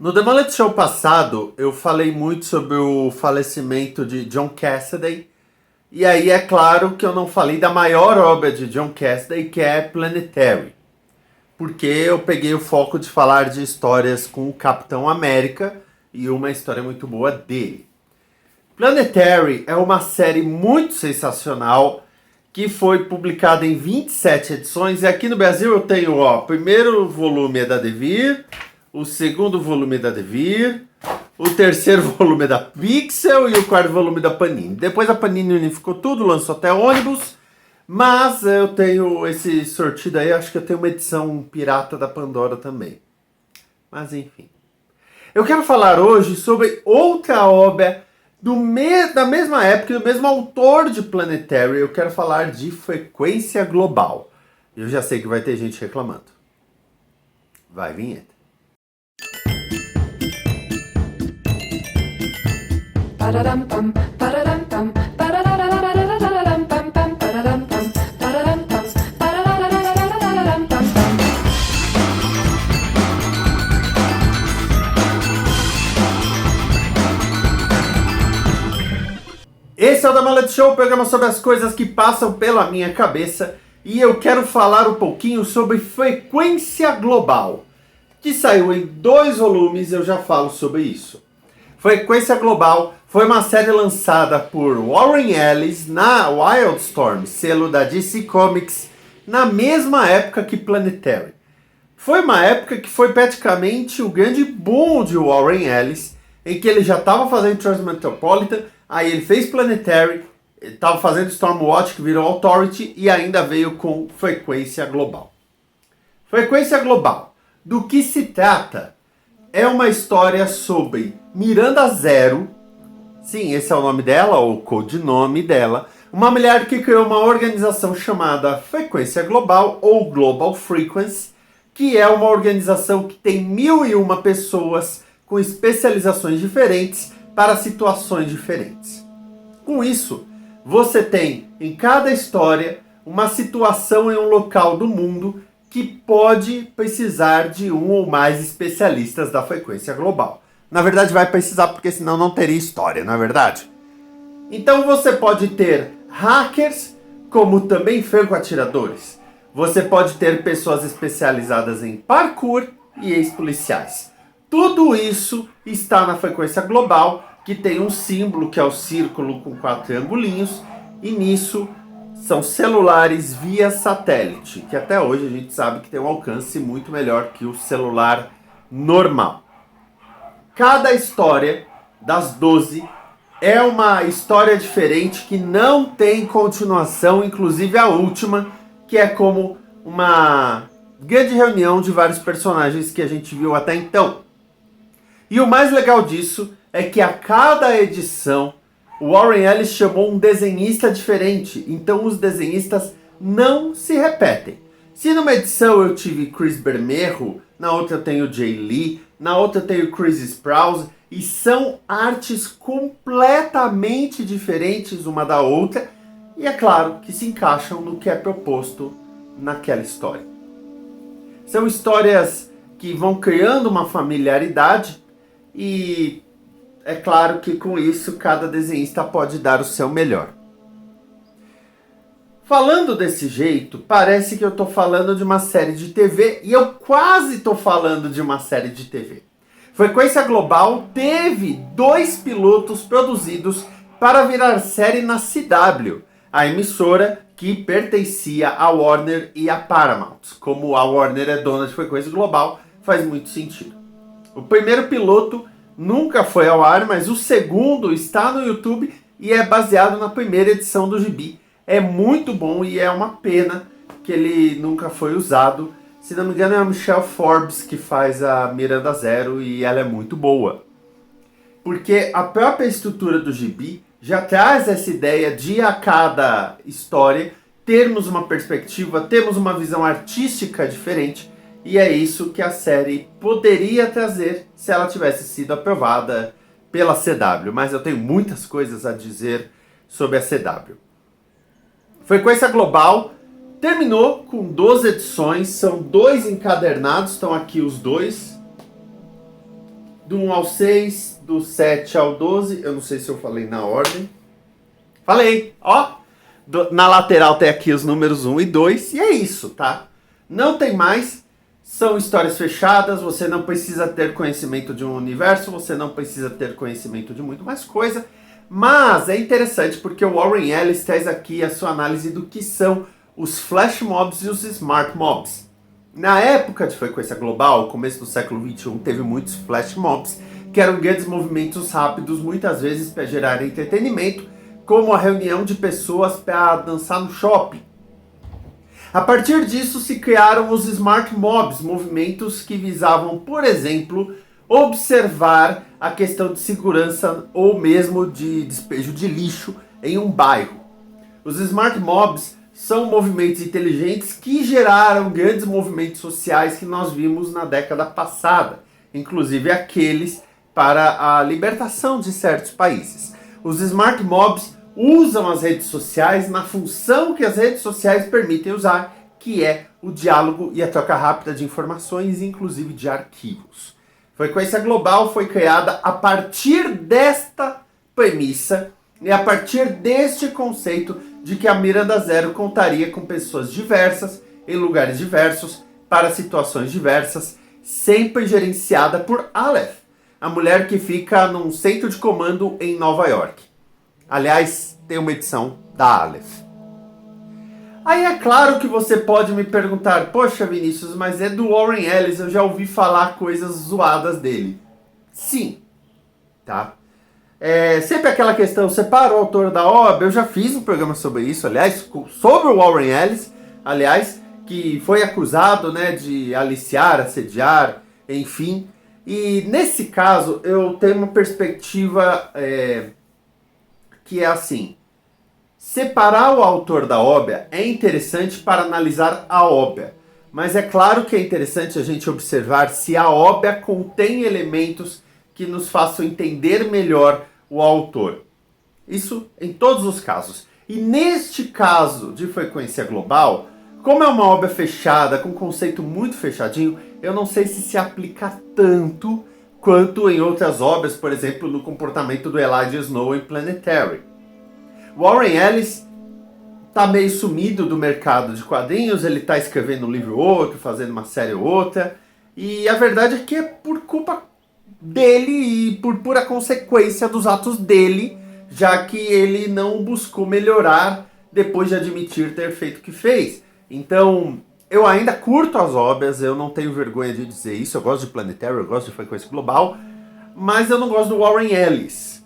No The Mullet Show passado, eu falei muito sobre o falecimento de John Cassaday. E aí é claro que eu não falei da maior obra de John Cassaday, que é Planetary. Porque eu peguei o foco de falar de histórias com o Capitão América e uma história muito boa dele. Planetary é uma série muito sensacional que foi publicada em 27 edições. E aqui no Brasil eu tenho, o primeiro volume é da Devir, o segundo volume é da Devir, o terceiro volume é da Pixel e o quarto volume da Panini. Depois a Panini unificou tudo, lançou até ônibus, mas eu tenho esse sortido aí, acho que eu tenho uma edição pirata da Pandora também. Mas enfim. Eu quero falar hoje sobre outra obra da mesma época, do mesmo autor de Planetary. Eu quero falar de Frequência Global. Eu já sei que vai ter gente reclamando. Vai, vinheta. Esse é o The Mullet Show, programa sobre as coisas que passam pela minha cabeça, e eu quero falar um pouquinho sobre Frequência Global, que saiu em 2 volumes. Eu já falo sobre isso. Frequência Global foi uma série lançada por Warren Ellis na Wildstorm, selo da DC Comics, na mesma época que Planetary. Foi uma época que foi praticamente o grande boom de Warren Ellis, em que ele já estava fazendo Transmetropolitan, aí ele fez Planetary, estava fazendo Stormwatch, que virou Authority, e ainda veio com Frequência Global. Frequência Global, do que se trata? É uma história sobre Miranda Zero, sim, esse é o nome dela, ou o codinome dela, uma mulher que criou uma organização chamada Frequência Global, ou Global Frequency, que é uma organização que tem 1001 pessoas com especializações diferentes para situações diferentes. Com isso, você tem em cada história uma situação em um local do mundo que pode precisar de um ou mais especialistas da Frequência Global. Na verdade vai precisar, porque senão não teria história, não é verdade? Então você pode ter hackers, como também franco-atiradores. Você pode ter pessoas especializadas em parkour e ex-policiais. Tudo isso está na Frequência Global, que tem um símbolo que é o círculo com 4 triangulinhos, e nisso são celulares via satélite, que até hoje a gente sabe que tem um alcance muito melhor que o celular normal. Cada história das 12 é uma história diferente que não tem continuação, inclusive a última, que é como uma grande reunião de vários personagens que a gente viu até então. E o mais legal disso é que a cada edição o Warren Ellis chamou um desenhista diferente, então os desenhistas não se repetem. Se numa edição eu tive Chris Bermejo, na outra eu tenho Jay Lee, na outra eu tenho Chris Sprouse, e são artes completamente diferentes uma da outra, e é claro que se encaixam no que é proposto naquela história. São histórias que vão criando uma familiaridade, e é claro que com isso cada desenhista pode dar o seu melhor. Falando desse jeito, parece que eu estou falando de uma série de TV, e eu quase estou falando de uma série de TV. Frequência Global teve 2 pilotos produzidos para virar série na CW, a emissora que pertencia à Warner e à Paramount. Como a Warner é dona de Frequência Global, faz muito sentido. O primeiro piloto nunca foi ao ar, mas o segundo está no YouTube e é baseado na primeira edição do gibi. É muito bom e é uma pena que ele nunca foi usado. Se não me engano é a Michelle Forbes que faz a Miranda Zero e ela é muito boa. Porque a própria estrutura do gibi já traz essa ideia de a cada história termos uma perspectiva, termos uma visão artística diferente. E é isso que a série poderia trazer se ela tivesse sido aprovada pela CW. Mas eu tenho muitas coisas a dizer sobre a CW. Frequência Global terminou com 12 edições. São 2 encadernados. Estão aqui os 2. do 1 ao 6, do 7 ao 12, eu não sei se eu falei na ordem. Falei, ó! Na lateral tem aqui os números 1 e 2, e é isso, tá? Não tem mais, são histórias fechadas, você não precisa ter conhecimento de um universo, você não precisa ter conhecimento de muito mais coisa, mas é interessante porque o Warren Ellis traz aqui a sua análise do que são os flash mobs e os smart mobs. Na época de frequência global, começo do século XXI, teve muitos flash mobs, que eram grandes movimentos rápidos, muitas vezes para gerar entretenimento, como a reunião de pessoas para dançar no shopping. A partir disso se criaram os smart mobs, movimentos que visavam, por exemplo, observar a questão de segurança ou mesmo de despejo de lixo em um bairro. Os smart mobs são movimentos inteligentes que geraram grandes movimentos sociais que nós vimos na década passada, inclusive aqueles para a libertação de certos países. Os smart mobs usam as redes sociais na função que as redes sociais permitem usar, que é o diálogo e a troca rápida de informações, inclusive de arquivos. Frequência Global foi criada a partir desta premissa e a partir deste conceito de que a Miranda Zero contaria com pessoas diversas, em lugares diversos, para situações diversas, sempre gerenciada por Aleph, a mulher que fica num centro de comando em Nova York. Aliás, tem uma edição da Aleph. Aí é claro que você pode me perguntar, poxa Vinícius, mas é do Warren Ellis, eu já ouvi falar coisas zoadas dele. Sim, tá? É sempre aquela questão, separa o autor da obra, eu já fiz um programa sobre isso, aliás, sobre o Warren Ellis, aliás, que foi acusado, né, de aliciar, assediar, enfim. E nesse caso eu tenho uma perspectiva que é assim, separar o autor da obra é interessante para analisar a obra, mas é claro que é interessante a gente observar se a obra contém elementos que nos façam entender melhor o autor. Isso em todos os casos. E neste caso de Frequência Global, como é uma obra fechada, com um conceito muito fechadinho, eu não sei se aplica tanto quanto em outras obras, por exemplo, no comportamento do Elijah Snow em Planetary. Warren Ellis está meio sumido do mercado de quadrinhos, ele está escrevendo um livro ou outro, fazendo uma série ou outra, e a verdade é que é por culpa dele e por pura consequência dos atos dele, já que ele não buscou melhorar depois de admitir ter feito o que fez. Então, eu ainda curto as obras, eu não tenho vergonha de dizer isso, eu gosto de Planetary, eu gosto de Frequência Global, mas eu não gosto do Warren Ellis.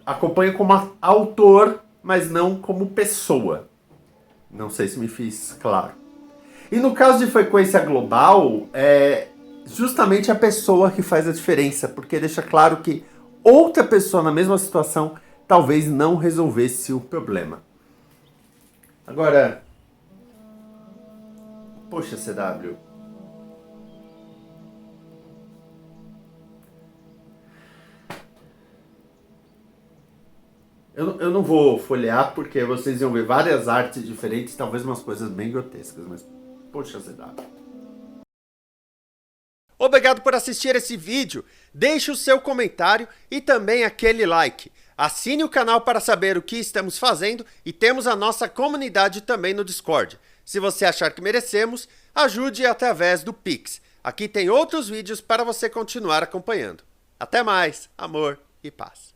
Acompanho como autor, mas não como pessoa. Não sei se me fiz claro. E no caso de Frequência Global, é justamente a pessoa que faz a diferença, porque deixa claro que outra pessoa na mesma situação talvez não resolvesse o problema. Agora, poxa, CW. Eu não vou folhear porque vocês iam ver várias artes diferentes, talvez umas coisas bem grotescas, mas poxa, CW. Obrigado por assistir esse vídeo, deixe o seu comentário e também aquele like. Assine o canal para saber o que estamos fazendo e temos a nossa comunidade também no Discord. Se você achar que merecemos, ajude através do Pix. Aqui tem outros vídeos para você continuar acompanhando. Até mais, amor e paz.